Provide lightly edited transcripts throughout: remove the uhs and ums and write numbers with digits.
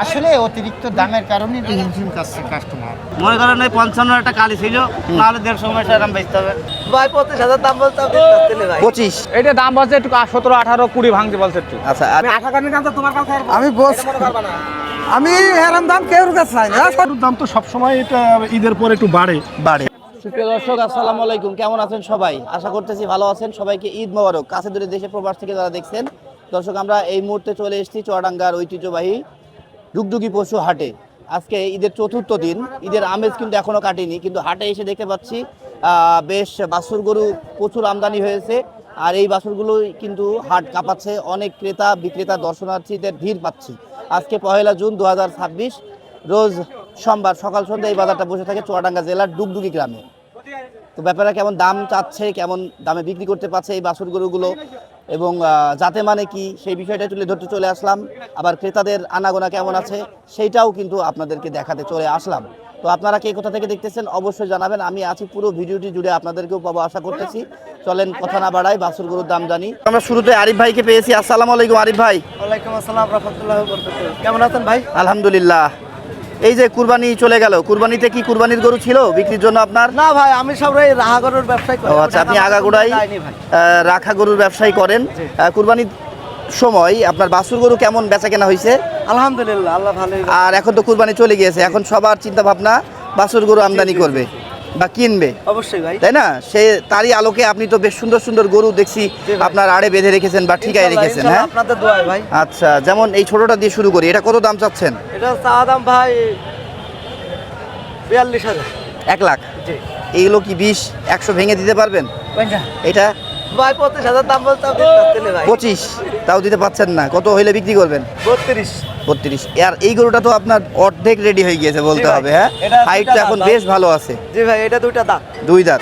আসলে অতিরিক্ত দামের কারণে হিমশিম খাচ্ছে কাস্টমার। মনে করেন 55 একটা কালি ছিল, নাহলে 150 মাসে আরাম বেচতে হবে। ভাই 25,000 দাম বলতে আপনি 25 এটা দাম বলছে একটু 17, 18, 20 ভাঙতে বলছে একটু। আচ্ছা আমি আশা করি দাম তো তোমার কাছে আমি বস আমি এরকম দাম কেউ কাছে চাই না। গরুর দাম তো সবসময় এটা ঈদের পর একটু বাড়ে। সুপ্রিয় দর্শক, আসসালামু আলাইকুম। কেমন আছেন সবাই? আশা করতেছি ভালো আছেন। সবাইকে ঈদ মোবারক। কাছে দূরে দেশে প্রবাস থেকে যারা দেখছেন, দর্শক আমরা এই মুহূর্তে চলে এসেছি চুয়াডাঙ্গার ঐতিহ্যবাহী ডুগডুগি পশু হাটে। আজকে ঈদের চতুর্থ দিন, ঈদের আমেজ কিন্তু এখনো কাটেনি, কিন্তু হাটে এসে দেখতে পাচ্ছি বেশ বাছুর গরু প্রচুর আমদানি হয়েছে। আর এই বাছুরগুলোই কিন্তু হাট কাঁপাচ্ছে, অনেক ক্রেতা বিক্রেতা দর্শনার্থীদের ভিড় পাচ্ছি। আজকে 1 জুন 2026, রোজ সোমবার সকাল সন্ধ্যা এই বাজারটা বসে থাকে চুয়াডাঙ্গা জেলার ডুগডুগি গ্রামে। তো ব্যাপারে কেমন দাম চাচ্ছে, কেমন দামে বিক্রি করতে পারছে এই বাছুর গরুগুলো এবং যাতে মানে কি, সেই বিষয়টা তুলে ধরতে চলে আসলাম। আবার ক্রেতাদের আনাগোনা কেমন আছে সেইটাও কিন্তু আপনাদেরকে দেখাতে চলে আসলাম। তো আপনারা কে কোথা থেকে দেখতেছেন অবশ্যই জানাবেন। আমি আছি পুরো ভিডিওটি জুড়ে, আপনাদেরকেও পাবো আশা করতেছি। চলেন কথা না বাড়াই, বাছুর গরুর দাম জানি। আমরা শুরুতে আরিফ ভাইকে পেয়েছি। আসসালামু আলাইকুম আরিফ ভাই। ওয়ালাইকুম আসসালাম রাহমাতুল্লাহি ওয়া বারাকাতুহু। কেমন আছেন ভাই? আলহামদুলিল্লাহ। এই যে কুরবানি চলে গেল, কুরবানিতে কি কুরবানির গরু ছিল বিক্রির জন্য আপনার? না ভাই, আমি সব রাহা গরুর ব্যবসায় করি। ও আচ্ছা, আপনি আগাগোড়াই রাখা গরুর ব্যবসায়ী করেন। কুরবানির সময় আপনার বাছুর গরু কেমন বেচা কেনা হয়েছে? আলহামদুলিল্লাহ, আল্লাহ ভালোই। আর এখন তো কুরবানি চলে গিয়েছে, এখন সবার চিন্তা ভাবনা বাছুর গরু আমদানি করবে বা কিনবে, অবশ্যই ভাই, তাই না? সে তারই আলোকে আপনি তো বেশ সুন্দর সুন্দর গরু দেখছি আপনার আড়ে বেঁধে রেখেছেন বা ঠিকায় রেখেছেন। হ্যাঁ, আপনাদের দোয়ায় ভাই। আচ্ছা, যেমন এই ছোটটা দিয়ে শুরু করি, এটা কত দাম চাচ্ছেন? এটা চা দাম ভাই 42,000। 1 লাখ। জি। এইগুলো কি 20-100 ভেঙে দিতে পারবেন? এটা ভাই 25,000 দাম বলতে আপনি ভাই 25, তাও দিতে পারছেন না। কত হইলে বিক্রি করবেন? 32। আর এই গরুটা তো আপনার অর্ধেক রেডি হয়ে গিয়েছে বলতে হবে। হ্যাঁ, হাইটটা এখন বেশ ভালো আছে। জি ভাই, এটা দুইটা দাঁত। 2 দাঁত।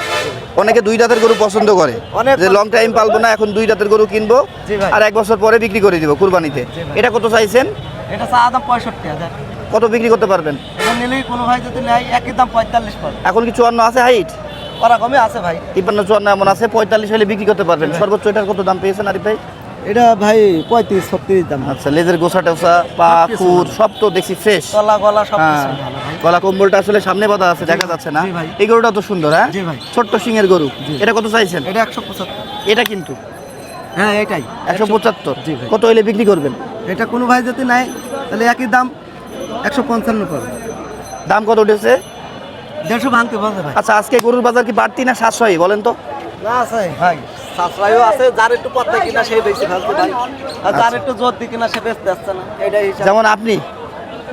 অনেকে 2 দাঁতের গরু পছন্দ করে, যে লং টাইম পালবো না, এখন 2 দাঁতের গরু কিনবো আর 1 বছর পরে বিক্রি করে দিব কুরবানিতে। এটা কত চাইছেন? এটা চা দাম 65,000। কত বিক্রি করতে পারবেন? এটা নিলেই কোনো ভাই যদি নেয় একই দাম 45 পাবে। এখন কি 54 আছে হাইট? ওরা কমে আছে ভাই, 53-54 এমন আছে। 45 হলে বিক্রি করতে পারবেন। সর্বোচ্চ এটার কত দাম পেয়েছেন আরিফ ভাই? এটা ভাই 35-36 দাম। আচ্ছা, লেজের গোছা টোসা পা খুর সব তো দেখছি ফ্রেশ। গলা সব কিছু ভালো ভাই। গলা কম্বলটা আসলে সামনে বাঁধা আছে, দেখা যাচ্ছে না। এই গরুটা তো সুন্দর। হ্যাঁ ছোট্ট সিংয়ের গরু। এটা কত চাইছেন? এটা 175। এটা কিন্তু হ্যাঁ এটাই 175। কত হইলে বিক্রি করবেন? এটা কোনো ভাই যদি নাই তাহলে একই দাম 155 পাবে। দাম কত উঠেছে? 150 ভাঙতে বলতে ভাই। আচ্ছা, আজকে গরুর বাজার কি বাড়তি না সাশ্রয়ী বলেন তো? না আছে ভাই, সাশ্রয়ও আছে, যার একটু পথে কিনা সেই বেশি ভাঙতে ভাই, আর যার একটু জোর দি কিনা সে বেচতে আসছে না। এটাই হিসাব। যেমন আপনি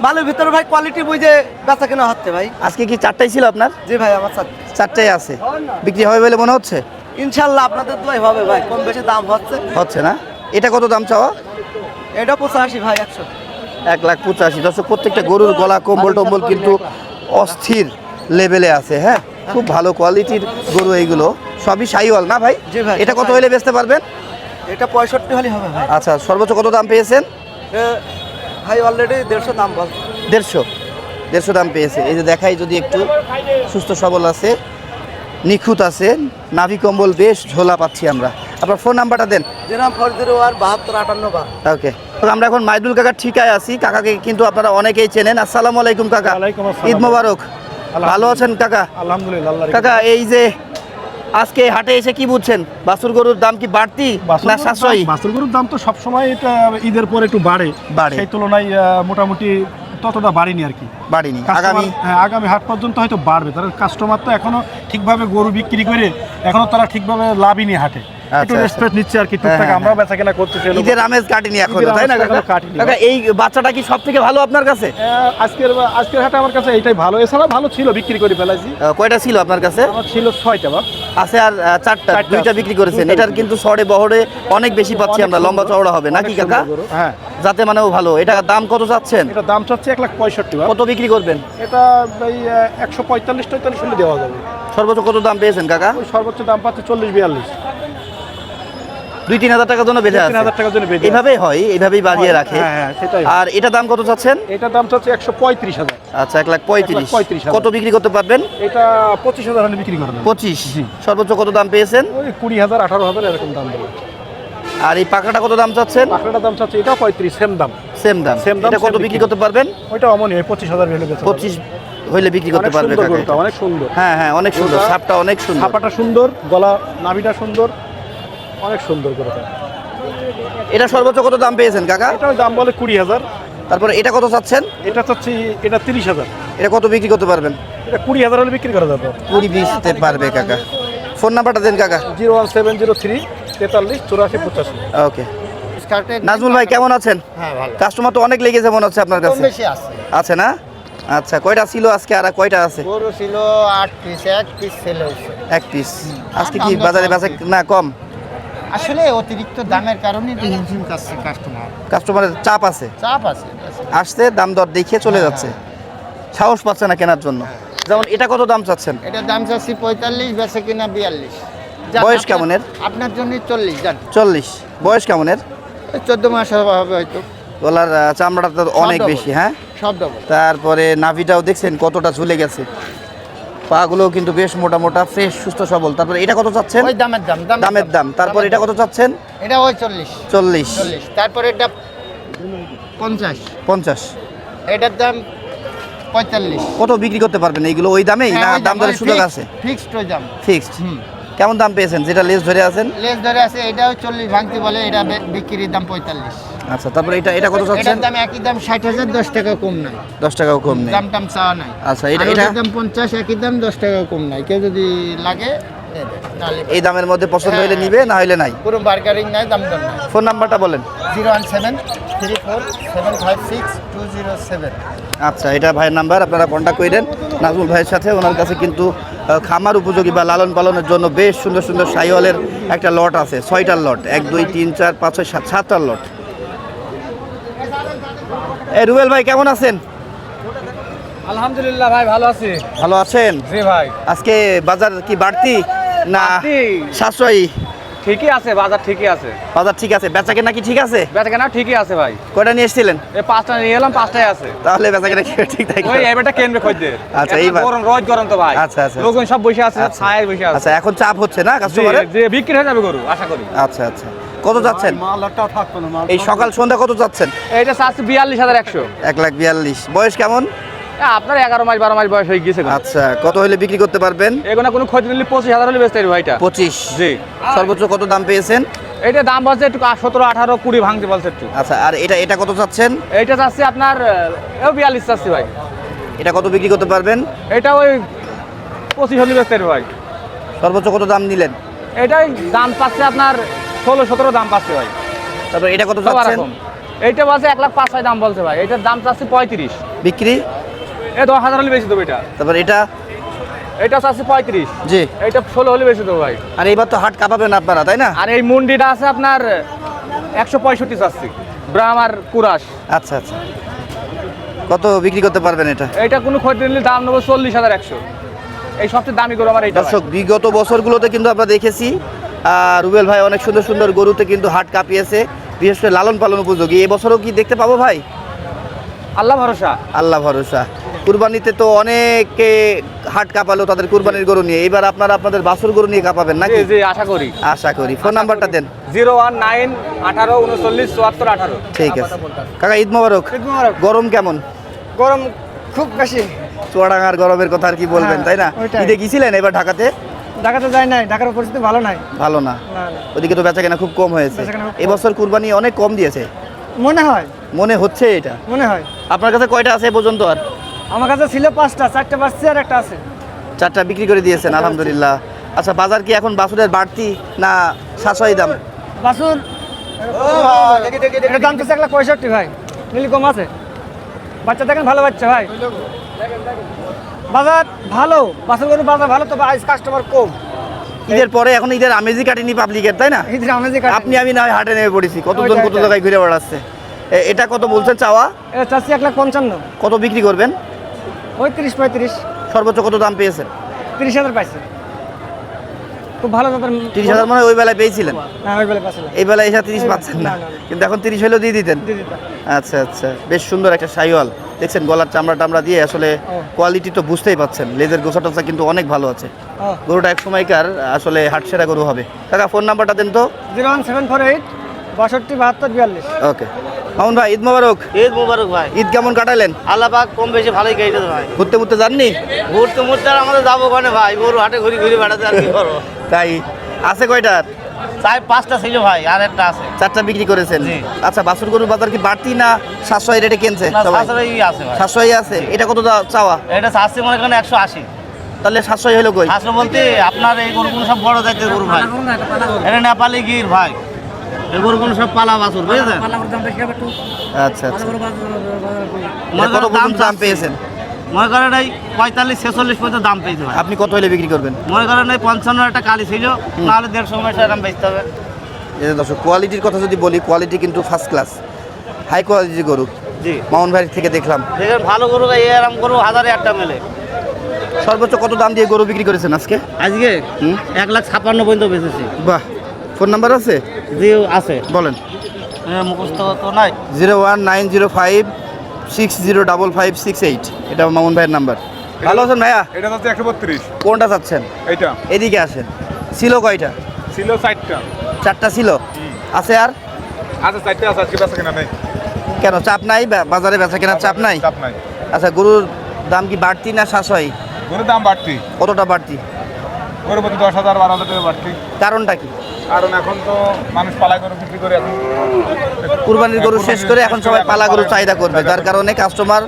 মালের ভিতরে ভাই কোয়ালিটি বুঝে বেচা কিনা হচ্ছে ভাই। আজকে কি 4টাই ছিল আপনার? জি ভাই, আমার 4টাই আছে। বিক্রি হবে বলে মনে হচ্ছে? ইনশাল্লাহ আপনাদের দোয়াই হবে ভাই, কম বেশি দাম হচ্ছে না। এটা কত দাম চাওয়া? এটা 85 ভাই, 100। 1,85,000। দর্শক, প্রত্যেকটা গরুর গলা কম্বল টম্বল কিন্তু অস্থির লেভেলে আছে। হ্যাঁ, খুব ভালো কোয়ালিটির গরু এইগুলো, সবই শাহিওয়াল না ভাই? জি ভাই। এটা কত হইলে বেচতে পারবেন? এটা 65 হলে হবে ভাই। আচ্ছা, সর্বোচ্চ কত দাম পেয়েছেন? ভাই অলরেডি 150 দাম বল। 150 দাম পেয়েছে। এই যে দেখাই যদি একটু, সুস্থ সবল আছে, নিখুঁত আছে, নাভি কম্বল বেশ ঝোলা পাচ্ছি আমরা। আপনার ফোন নাম্বারটা দেন। 0407258 ওকে। আমরা এখন মাইদুল কাকার ঠিকায় আছি। কাকাকে কিন্তু আপনারা অনেকেই চেনেন। আসসালামু আলাইকুম কাকা। ঈদ মোবারক। ভালো আছেন কাকা? আলহামদুলিল্লাহ। কাকা, এই যে আজকে হাটে এসে কি বুঝছেন, বাছুর গরুর দাম কি বাড়তি না সাশ্রয়ী? বাছুর গরুর দাম তো সবসময় এটা ঈদের পর একটু বাড়ে। সেই তুলনায় মোটামুটি ততটা বাড়েনি আর কি। বাড়েনি। আগামী হাট পর্যন্ত হয়তো বাড়বে। তার কাস্টমার তো এখনো ঠিকভাবে গরু বিক্রি করে এখনো তারা ঠিকভাবে লাভই নেই হাটে। একটু রেসপেক্ট নিচ্ছে আর কি, টুকটাক আমরাও বেচাকেনা করছি। ঈদের আমেজ কাটেনি এখনো, তাই না কাকা? এই বাচ্চাটা কি সবথেকে ভালো আপনার কাছে? আজকের হাটে আমার কাছে এইটাই ভালো। এছাড়া ভালো ছিল, বিক্রি করে ফেলাইছি। কয়টা ছিল আপনার কাছে? আমার ছিল 6টা বা আছে, আর 4টা, 2টা বিক্রি করেছেন। এটার কিন্তু সরে বহরে অনেক বেশি পাচ্ছি আমরা, লম্বা চওড়া হবে নাকি কাকা? হ্যাঁ, যাতে মানেও ভালো। এটা দাম কত চাচ্ছেন? এটা দাম চাচ্ছে 1,65,000। কত বিক্রি করবেন? এটা এই 145-43 হলে দেওয়া যাবে। সর্বোচ্চ কত দাম পেয়েছেন কাকা? সর্বোচ্চ দাম পাচ্ছে 40-42। 2-3 হাজার টাকার জন্য বেঁধে আছে। 3 হাজার টাকার জন্য বেঁধে এইভাবেই হয়, এইভাবেই বাড়িয়ে রাখে। হ্যাঁ, সেটাই। আর এটা দাম কত চাচ্ছেন? এটা দাম চাচ্ছে 135,000। আচ্ছা, 1,35,000। কত বিক্রি করতে পারবেন? এটা 25,000 হলে বিক্রি করবেন। 25। সর্বোচ্চ কত দাম পেয়েছেন? ওই 20,000, 18,000 এরকম দাম দেবে। আর এই পাকাটা কত দাম চাচ্ছেন? পাকড়াটার দাম চাচ্ছে এটাও 35, সেম দাম। সেম দাম। Same দাম, এটা কত same বিক্রি বিক্রি। করতে পারবেন? ওইটা অমনি 25,000 হলে বেচা 25 হইলে বিক্রি করতে অনেক পারবে সুন্দর কাকা গরুটা, এটা। অনেক সুন্দর। হ্যাঁ হ্যাঁ, অনেক সুন্দর, গরুটা- ছাপটা অনেক সুন্দর। ছাপাটা সুন্দর, গলা নাভিটা সুন্দর, অনেক সুন্দর গরুটা। এটা সর্বোচ্চ কত দাম পেয়েছেন কাকা? এটার দাম বলে 20,000। তারপরে এটা কত চাচ্ছেন? এটা চাচ্ছি এটা 30,000। এটা কত বিক্রি করতে পারবেন? এটা 20,000 হলে বিক্রি করা যাবে। 20-20 পারবে কাকা। ফোন নাম্বারটা দেন কাকা। 01703 43 84 85। ওকে। স্কার্টের নাজমুল ভাই কেমন আছেন? হ্যাঁ ভালো, কাস্টমার তো অনেক লেগেছে মনে হচ্ছে আপনার কম কাছে। বেশি আছে। আছে না? আচ্ছা, কয়টা ছিল আজকে আর কয়টা আছে? গরু ছিল 8 পিস, 1 পিস সেল হয়েছে। এক পিস। আজকে আর কি দাম বাজারে দর বেচা আছে। না কম? আসলে অতিরিক্ত দামের কারণে তো হিমশিম খাচ্ছে কাস্টমার, কাস্টমারের চাপ আছে, চাপ আছে। আসছে দাম দর দেখিয়ে চলে যাচ্ছে, সাহস পাচ্ছে না কেনার জন্য। যেমন এটা কত দাম চাচ্ছেন? এটার দাম চাচ্ছি 45, বেচে কিনা 42। বয়স কেমন এর? আপনার জন্য 40 জান। 40। বয়স কেমন এর? 14 মাস হবে হয়তো। গলার চামড়াটা তো অনেক double। বেশি, হ্যাঁ। সব ডবল। তারপরে নাভিটাও দেখছেন কতটা ঝুলে গেছে, পাগুলোও কিন্তু বেশ মোটা মোটা, ফ্রেশ, সুস্থ সবল। তারপরে এটা কত চাচ্ছেন? ওই দামের দাম, দামের দাম। তারপর এটা কত চাচ্ছেন? এটা ওই 40। 40। 40। তারপরে এটা 50। 50। এটার দাম 45। কত বিক্রি করতে পারবেন এইগুলো ওই দামেই, না দাম দরের সুযোগ আছে? ফিক্সড ওই দাম। ফিক্সড। হুম। কেমন দাম পেয়েছেন যেটা লেস ধরে আছেন? লেস ধরে আছে, এটাও 40 ভাঙতে বলে, এটা বিক্রির দাম 45। আচ্ছা, তারপরে এটা কত চাচ্ছেন? এটার দাম একই দাম 60,000, 10 টাকা কম নাই। 10 টাকাও কম নেই। দাম টাম চাওয়া নাই। আচ্ছা, এটা আর ওটার দাম 50, একই দাম, 10 টাকাও কম নাই। কেউ যদি লাগে তাহলে এই দামের মধ্যে পছন্দ হইলে নিবে, না হইলে নাই। পুরো বার্গারিং নাই, দাম দর নাই। ফোন নাম্বারটা বলেন। 01734756207। আচ্ছা, এটা ভাইয়ের নাম্বার, আপনারা কন্ট্যাক্ট করেন নাজমুল ভাইয়ের সাথে। ওনার কাছে কিন্তু খামার উপযোগী বা লালন পালনের জন্য বেশ সুন্দর সুন্দর শাহিওয়ালের একটা লট আছে, 6টার লট, 1 2 3 4 5 6 7 7টার লট। এই রুবেল ভাই কেমন আছেন? আলহামদুলিল্লাহ ভাই, ভালো আছি। ভালো আছেন? জি ভাই, আজকে বাজার কি বাড়তি না বাড়তি। সাশ্রয়ী? ঠিকই আছে, বাজার ঠিকই আছে, বাজার ঠিক আছে, বেচা কেনা কি ঠিক আছে? বেচাকেনা ঠিকই আছে ভাই। কয়টা নিয়ে এসেছিলেন? এই 5টা নিয়ে এলাম, 5টাই আছে। তাহলে বেচা কেনা কি ঠিক থাকে? ওই এবারটা কেনবে খদ্দের। আচ্ছা, এখন এইবার। গরম, রোজ গরম তো ভাই। আচ্ছা, আচ্ছা, লোকজন সব বসে আছে, আচ্ছা। ছায়ায় বসে আছে। আচ্ছা, এখন চাপ হচ্ছে না জি, কাস্টমারের? যে বিক্রি হয়ে যাবে গরু, আশা করি। আচ্ছা আচ্ছা, কত যাচ্ছেন মালটাও থাকতো না, মাল এই সকাল সন্ধ্যা? কত যাচ্ছেন? এইটা চাচ্ছি 42,100। 1,42,000। বয়স কেমন? আপনার 11 মাস 12 মাস বয়স হয়ে গেছে। আচ্ছা, কত হলে বিক্রি করতে পারবেন? এগুলো কোনো ক্ষতি নিলে 25,000 হলে বেচতে পারবো ভাইটা। 25। জি। সর্বোচ্চ কত দাম পেয়েছেন? এইটা দাম বলছে একটু 17, 18, 20 ভাঙতে বলছে একটু। আচ্ছা, আর এটা কত চাচ্ছেন? এইটা চাচ্ছি আপনার 42 চাচ্ছি ভাই। এটা কত বিক্রি করতে পারবেন? এটা ওই 25 হলে বেচতে পারবো ভাই। সর্বোচ্চ কত দাম নিলেন? এটাই দাম পাচ্ছে আপনার 16-17 দাম পাচ্ছে ভাই। তারপর এটা কত সবার চাচ্ছেন? রকম। এইটা বলছে 1,05,000 দাম বলছে ভাই। এটার দাম চাচ্ছি 35। বিক্রি? 10,000 হলে বেশি দেবো এটা। তারপর এটা? এটা চাচ্ছি 35। জি। এইটা 16 হলে বেশি দেবো ভাই। আর এবার তো হাট কাঁপাবেন আপনারা, তাই না? আর এই মুন্ডিটা আছে আপনার 165 চাচ্ছি, ব্রাহ্মার কুরাস। আচ্ছা আচ্ছা, কত বিক্রি করতে পারবেন এটা? এইটা কোনো ক্ষতি নিলে দাম নেবো 40,100। এই সবচেয়ে দামি গরু আমার এইটা ভাই। দর্শক, বিগত বছরগুলোতে কিন্তু আমরা দেখেছি রুবেল ভাই অনেক সুন্দর সুন্দর গরুতে কিন্তু হাট কাঁপিয়েছে, বিশেষ করে লালন পালন উপযোগী। এবছরও কি দেখতে পাবো ভাই? আল্লাহ ভরসা। আল্লাহ ভরসা। কুরবানিতে তো অনেকে হাট কাঁপালো তাদের কুরবানির গরু নিয়ে, এবার আপনারা আপনাদের বাছুর গরু নিয়ে কাঁপাবেন নাকি? জি জি, আশা করি। আশা করি। ফোন নাম্বারটা দেন। 019 18 39 74 18। ঠিক আছে কাকা, ঈদ মোবারক। গরম কেমন? গরম খুব বেশি। চুয়াডাঙ্গার গরমের কথা আর কি বলবেন, তাই না? ওইটাই। ঈদে গিয়েছিলেন এবার ঢাকাতে? ঢাকাতে যায় নাই, ঢাকার পরিস্থিতি ভালো নাই। ভালো না, ওদিকে তো বেচাকেনা খুব কম হয়েছে। বেচাকেনা খুব কম। এবছর কুরবানি অনেক কম দিয়েছে মনে হয়, মনে হচ্ছে এটা। মনে হয়। আপনার কাছে কয়টা আছে এ পর্যন্ত? আর আমার কাছে ছিল 5টা, 4টা বাচ্চা আর একটা আছে। 4টা বিক্রি করে দিয়েছেন, আলহামদুলিল্লাহ। আচ্ছা, বাজার কি এখন বাছুরের বাড়তি না সাশ্রয়ী দাম? বাছুর এটার দাম তো 1,65,000 ভাই, নীল কম আছে। বাচ্চা দেখেন, ভালো বাচ্চা ভাই। বাজার ভালো, বাছুর গরু বাজার ভালো, তবে আজ কাস্টমার কম। ঈদের পরে এখন ঈদের আমেজই কাটেনি পাবলিকের, তাই না? ঈদের আমেজে কাটে। আপনি আমি না হয় হাটে নেমে পড়েছি, কতজন ওইটা, কত ওইটা। জায়গায় ঘুরে বেড়াচ্ছে। এটা কত বলছেন চাওয়া? এটা চাচ্ছি 1,55,000। কত বিক্রি করবেন? ওই 30-35। সর্বোচ্চ কত দাম পেয়েছেন? 30,000 পাইছে। খুব ভালো ব্যাপার। 30,000 মনে হয় ওই বেলায় পেয়েছিলেন, হ্যাঁ, ওই বেলা পাইছিল। এই বেলায় এসে 30 পাচ্ছেন না, না, না, না। কিন্তু এখন 30 হলেও দিয়ে দিতেন। দিয়ে দিতাম। আচ্ছা আচ্ছা, বেশ সুন্দর একটা শাহিওয়াল দেখছেন, গলার চামড়া টামড়া দিয়ে আসলে কোয়ালিটি তো বুঝতেই পাচ্ছেন। লেজের গোছা টোসা কিন্তু অনেক ভালো আছে। ও, গরুটা এক সময়কার আসলে হাটসেরা গরু হবে। কাকা, ফোন নাম্বারটা দেন তো। 01748 62 72 42 ওকে মামুন ভাই ঈদ মোবারক। ঈদ মুবারক ভাই। ঈদ কেমন কাটালেন? আল্লাহ পাক কম বেশি ভালোই গেছে ভাই। ঘুরতে ঘুরতে যাননি? ঘুরতে মুরতে আর আমাদের যাবো ওখানে ভাই, গরু হাটে ঘুরি ঘুরি বেড়াতে আর কি করবো। তাই আছে কয়টার? চাই 5টা ছিল ভাই, আর একটা আছে। 4টা বিক্রি করেছেন। জি। আচ্ছা বাছুর গরুর বাজার কি বাড়তি না সাশ্রয়ী রেটে কিনছে না, সবাই? সাশ্রয়ী আছে ভাই। সাশ্রয়ী আছে। এটা কত চাওয়া? এটা চাচ্ছি মনে করেন 180। তাহলে সাশ্রয়ী হলো কই? আসলে বলতে আপনার এই গরুগুলো সব বড় জাতের গরু ভাই, এটা নেপালি গির ভাই, এই গরুগুলো সব পালা বাছুর বুঝেছেন। আচ্ছা আচ্ছা মনে এটা কত করেন পর্যন্ত দাম চাচ্ছি। পেয়েছেন? মনে করেন এই 45 46 পর্যন্ত দাম পেয়েছে ভাই। আপনি কত হলে বিক্রি করবেন? মনে করেন এই 55 একটা কালি ছিল, নাহলে 150 মাসে এরকম বেচতে হবে। এই যে দর্শক কোয়ালিটির কথা যদি বলি, কোয়ালিটি কিন্তু ফার্স্ট ক্লাস, হাই কোয়ালিটির গরু। জি মামুন ভাই থেকে দেখলাম। দেখেন ভালো গরু ভাই, এরকম গরু হাজারে একটা মেলে। সর্বোচ্চ কত দাম দিয়ে গরু বিক্রি করেছেন আজকে? আজকে 1,56,000 পর্যন্ত বেচেছি। বাহ, ফোন নাম্বার আছে? জি আছে, বলেন। মুখস্থ তো নাই। 01905605568, এটা মামুন ভাইয়ের নাম্বার। ভালো আছেন ভাইয়া? এটা হচ্ছে 132। কোনটা চাচ্ছেন? এইটা এদিকে আসেন। ছিল কয়টা? ছিল 4টা। 4টা ছিল। আছে আর? আচ্ছা 4টা আছে, আজকে বেচা কেনা নেই। কেন চাপ নাই? বাজারে বেচা কেনার চাপ নাই? চাপ নাই। আচ্ছা গরুর দাম কি বাড়তি না সাশ্রয়ী? গরুর দাম বাড়তি, কতটা বাড়তি? গরু প্রতি 10,000 12,000 টাকা বাড়তি। কারণটা কি? কারণ এখন তো মানুষ পালাই গরু বিক্রি করে, এখন কুরবানির গরু শেষ করে এখন সবাই পালা গরু চাহিদা করবে, যার কারণে কাস্টমার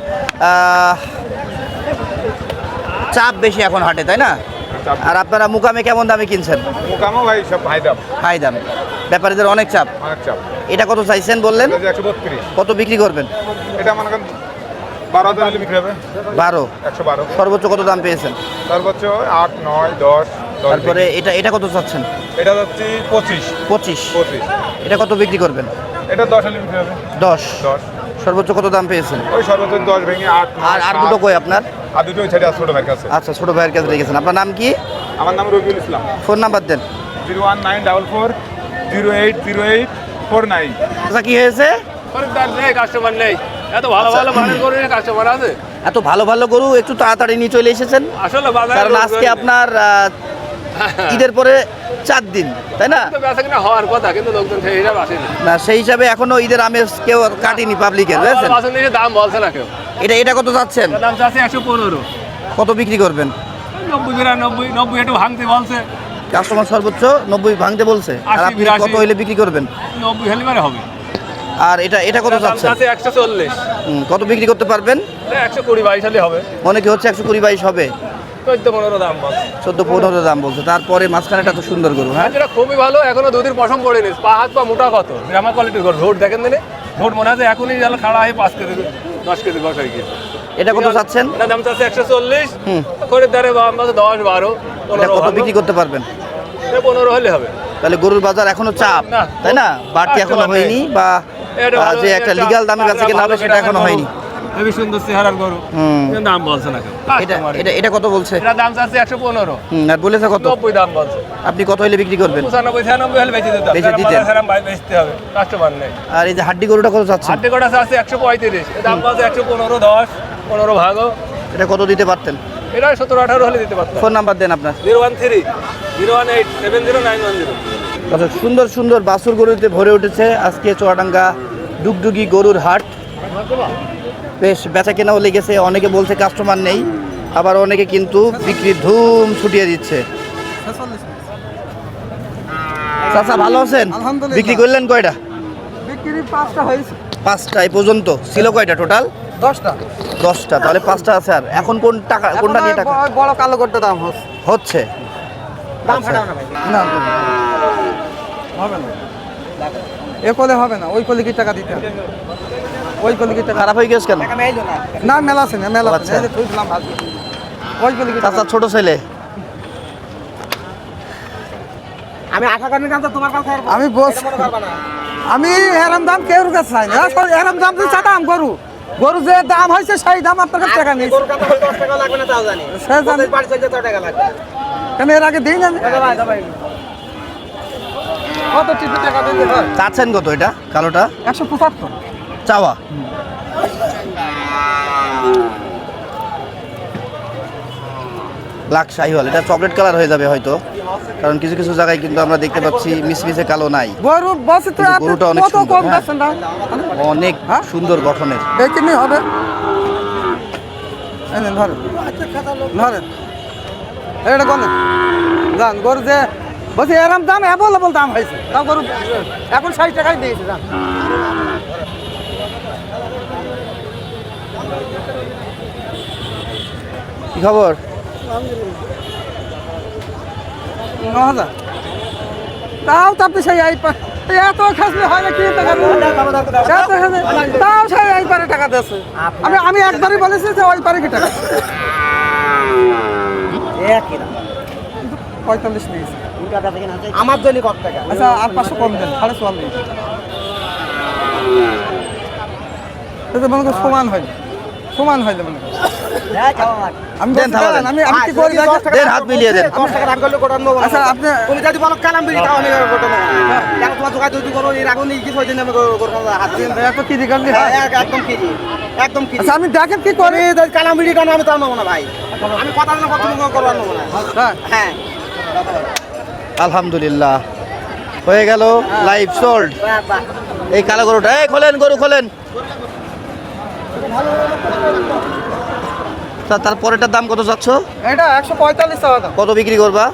চাপ বেশি এখন হাটে, তাই না? চাপ। আর আপনারা মুকামে কেমন দামে কিনছেন? মুকামও ভাই সব ভাই দাম, হাই দাম, ব্যাপারীদের অনেক চাপ। অনেক চাপ। এটা কত চাইছেন বললেন? এটা যে 132, কত বিক্রি করবেন? এটা মনে করেন 12,000 হলে বিক্রি হবে। 12। 112। সর্বোচ্চ কত দাম পেয়েছেন? সর্বোচ্চ 8 9 10। তারপরে এটা কত চাচ্ছেন? এটা হচ্ছে 25। 25। এটা কত বিক্রি করবেন? এটা 10 হলে বিক্রি হবে। 10। 10। সর্বোচ্চ কত দাম পেয়েছেন? ওই সর্বোচ্চ 10 ভেঙে 8 আর দুটো কই আপনার? আর দুটো ছেড়ে ছোট ভাইয়ের কাছে। আচ্ছা ছোট ভাইয়ের কাছে রেখেছেন। আপনার নাম কি? আমার নাম রবিউল ইসলাম। ফোন নাম্বার দেন। 01944080849। আচ্ছা কি হয়েছে? খরিদ্দার নেই, কাস্টমার নেই। এত ভালো ভালো মানের গরু নিয়ে কাস্টমার আছে। এত ভালো ভালো গরু একটু তাড়াতাড়ি নিয়ে চলে এসেছেন, আসলে বাজারে কারণ আজকে আপনার ঈদের পরে 4 দিন, তাই না? বেচা কিনা হওয়ার কথা, কিন্তু লোকজন সেই হিসাবে আসেনি। না সেই হিসাবে এখনো ঈদের আমেজ কেউ কাটেনি পাবলিকের, বুঝেছেন? বাসন নিয়ে দাম বলছে না কেউ। এটা কত যাচ্ছেন? দাম চাচ্ছে 115। কত বিক্রি করবেন? 90 90 একটু ভাঙতে বলছে। কাস্টমার সর্বোচ্চ 90 ভাঙতে বলছে, আর 80, আপনি 82 কত হইলে বিক্রি করবেন? 90 হলে মানে হবে। আর এটা কত দাম যাচ্ছেন? চাচ্ছে 140। কত বিক্রি করতে পারবেন? 120 22 হলে হবে। মনে কি হচ্ছে 120 22 হবে? 14-15 দাম বলছে। 14-15 দাম বলছে। তারপরে মাঝখানেটা তো সুন্দর গরু, হ্যাঁ? যেটা খুবই ভালো, এখনো দুধের পশম পড়েনি, পা হাত পা মোটা কত, গ্রামা কোয়ালিটির গরু। রোড দেখেন দিনে, রোড মনে আছে এখনই যেন খাড়া হয়ে 5 কেজি 10 কেজি গোস হয়ে গিয়েছে। এটা কত চাচ্ছেন? এটা দাম চাচ্ছে 140। হুম। খরিদ্দারে দাম বলছে 10 12 এটা 15। কত বিক্রি করতে পারবেন? 15 হলে হবে। তাহলে গরুর বাজার এখনো চাপ, না, তাই না? বাড়তি এখনো কাস্টমার নেই। হয়নি, বা এটা ভালো, যে একটা এটা লিগ্যাল দামে বেচা কেনা হবে সেটা এখনো হয়নি। হেবি সুন্দর চেহারার গরু, হুম। কিন্তু দাম বলছে না কেউ। এটা কাস্টমার এটা এটা কত বলছে? এটা দাম চাচ্ছে 115। আর বলেছে কত? 90 দাম বলছে। আপনি কত হইলে বিক্রি করবেন? 95 96 হলে বেচে দিতাম। বেচে দিতেন। সেরকম ভাই বেচতে হবে, কাস্টমার নেই। আর এই যে হাড্ডি গরুটা কত চাচ্ছেন? হাড্ডি গোটা চাচ্ছে 135। দাম বলছে 115 10 15 ভাগো। এটা কত দিতে পারতেন? এটা 17 18 হলে দিতে পারতাম। ফোন নাম্বার দেন আপনার। 013 018 70910। আচ্ছা, সুন্দর সুন্দর বাছুর গরুতে ভরে উঠেছে আজকে চুয়াডাঙ্গা ডুগডুগি গরুর হাট। বেশ বেচা কেনাও লেগেছে, অনেকে বলছে কাস্টমার নেই, আবার অনেকে কিন্তু বিক্রির ধুম ছুটিয়ে দিচ্ছে। চাচা ভালো আছেন? আলহামদুলিল্লাহ। বিক্রি করলেন কয়টা? বিক্রি 5টা হয়েছে। 5টা এই পর্যন্ত। ছিল কয়টা টোটাল? 10টা। 10টা, তাহলে 5টা আছে। আর এখন কোনটা নিয়ে টাকা বড় কালো করতে দাম হচ্ছে? দাম ফাটাও না ভাই। না হবে না, এ কোলে হবে না, ওই কোলে কি টাকা দিতে হবে? ওই কোলে কি টাকা খারাপ হয়ে গেছে কেন? না মেলা আছে না, মেলা আছে আচ্ছা। এই যে তুইলাম ভালো। ওই কোলে কি টাকা? চাচা ছোট ছেলে। আমি আশা করি না তোমার কাছে আমি বস আমি এরম দাম কেউ কাছে চাই না। এরম দাম তো চাটাম গরু গরু যে দাম হয়েছে সেই দাম আপনার কাছে টাকা নেই। গরু কাটা 10 টাকা লাগবে না তাও জানি। সে জানি বাড়ি চলতে 10 টাকা লাগবে। কেন এর আগে দেই না আমি? কত টিপি টাকা দিতে হয়? চাচ্ছেন কত এটা কালোটা? 175 চাওয়া। ব্ল্যাক শাহিওয়াল, এটা চকলেট কালার হয়ে যাবে হয়তো, কারণ কিছু কিছু জায়গায় কিন্তু আমরা দেখতে পাচ্ছি মিসমিসে কালো নাই। গরু বসে তো কিন্তু গরুটা অনেক কত সুন্দর, কম হ্যাঁ। যাচ্ছেন না অনেক সুন্দর গঠনের। এই কিনে হবে এই নেন, ধরেন ধরেন এটা কোন জান গরু যে বলছি এরম দাম অ্যাভেলেবল দাম হয়েছে, তাও গরু এখন 60 টাকায় দিয়েছে জান। কি খবর? 9,000 তাও তো আপনি সেই এত খাসলে হয় না কি টাকা তাও সেই এই পারে টাকা দিয়েছে। আমি একবারই বলেছি যে ওই পারে কি টাকা 45 নিয়েছে আমার জন্য কত টাকা? আচ্ছা আর 500 কম দেন 44 এটা মনে করো সমান হয় মনে করো। আমি দেন বলছি, থাবা দাঁড়ান, দেন। আমি কি করি দেখেন? দেন, হাত মিলিয়ে দেন। 10 টাকা রাগ করলে কোটা নেবো না। আচ্ছা আপনি তুমি যদি বলো কালাম বিড়ি তাও আমি কোটা নেবো না। কেন তোমার দোকান তৈরি করো এর আগুন কি হয়েছে আমি হাত দিয়ে এত কি রিগার্ড একদম কিজি একদম কিজি। আচ্ছা আমি দেখেন কি করি কালাম বিড়ি টানো আমি তাও নেবো না ভাই। আমি কথা দিলাম কত করবার নেবো না। হ্যাঁ হ্যাঁ আলহামদুলিল্লাহ হয়ে গেল, লাইভ সোল্ড। বাহ। এই কালো গরুটা, এই খোলেন গরু খোলেন। তারপরেটার দাম কত যাচ্ছ? এটা 145 টাকা দাম। কত বিক্রি করবা?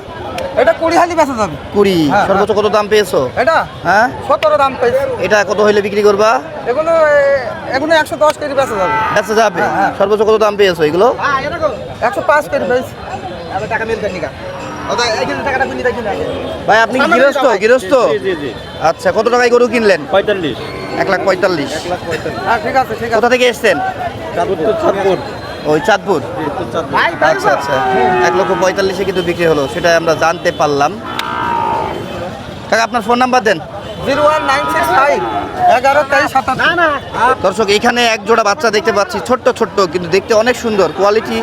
এটা 20 হালি বেচা যাবে। 20। হ্যাঁ, সর্বোচ্চ কত দাম পেয়েছো? এটা হ্যাঁ 17 দাম পাইছে। এটা কত হইলে বিক্রি করবা? এগুলো 110 কেজি বেচা যাবে। আচ্ছা যাবে। হ্যাঁ, হ্যাঁ। সর্বোচ্চ কত দাম পেয়েছো এগুলো? 105 কেজি পাইছে। আমি টাকা মিলতেন নিকা। ওটা এই যে টাকাটা বিনি দেখি না। ভাই আপনি কি গৃহস্থ? গৃহস্থ? আচ্ছা কত টাকায় গরু কিনলেন? 45। 1,45,000। হ্যাঁ ঠিক আছে ঠিক আছে। কোথা থেকে এসছেন? ওই চাঁদপুর। ভাই আচ্ছা আচ্ছা 1,45,000 কিন্তু বিক্রি হলো, সেটা আমরা জানতে পারলাম। কাকা আপনার ফোন নাম্বার দেন। 01965 11 23 77। না না দর্শক এখানে এক জোড়া বাচ্চা দেখতে পাচ্ছি, ছোট্ট ছোট্ট কিন্তু দেখতে অনেক সুন্দর, কোয়ালিটি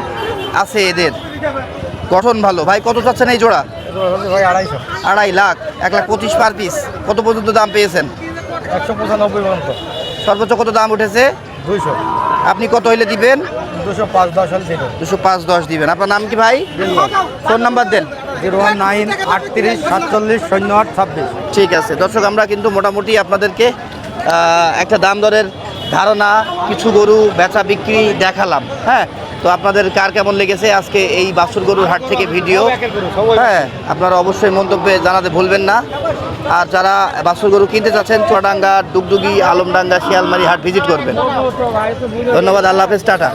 আছে এদের, গঠন ভালো। ভাই কত চাচ্ছেন এই জোড়া? ভাই 250 2.5 লাখ, 1,25,000 পার পিস। কত পর্যন্ত দাম পেয়েছেন? 195 পর্যন্ত, সর্বোচ্চ কত দাম উঠেছে? 200, আপনি কত হইলে দিবেন? 205 10 হলে দিন। 205-10 দিবেন। আপনার নাম কি ভাই? ফোন নাম্বার দেন। 019 38 47 08 26। ঠিক আছে দর্শক, আমরা কিন্তু মোটামুটি আপনাদেরকে একটা দাম দরের ধারণা, কিছু গরু বেচা বিক্রি দেখালাম। হ্যাঁ, তো আপনাদের কার কেমন লেগেছে আজকে এই বাছুর গরুর হাট থেকে ভিডিও? হ্যাঁ, আপনারা অবশ্যই মন্তব্যে জানাতে ভুলবেন না। আর যারা বাছুর গরু কিনতে চাচ্ছেন চুয়াডাঙ্গা, ডুগডুগি, আলমডাঙ্গা, শিয়ালমারি হাট ভিজিট করবেন। ধন্যবাদ, আল্লাহ হাফেজ, টাটা।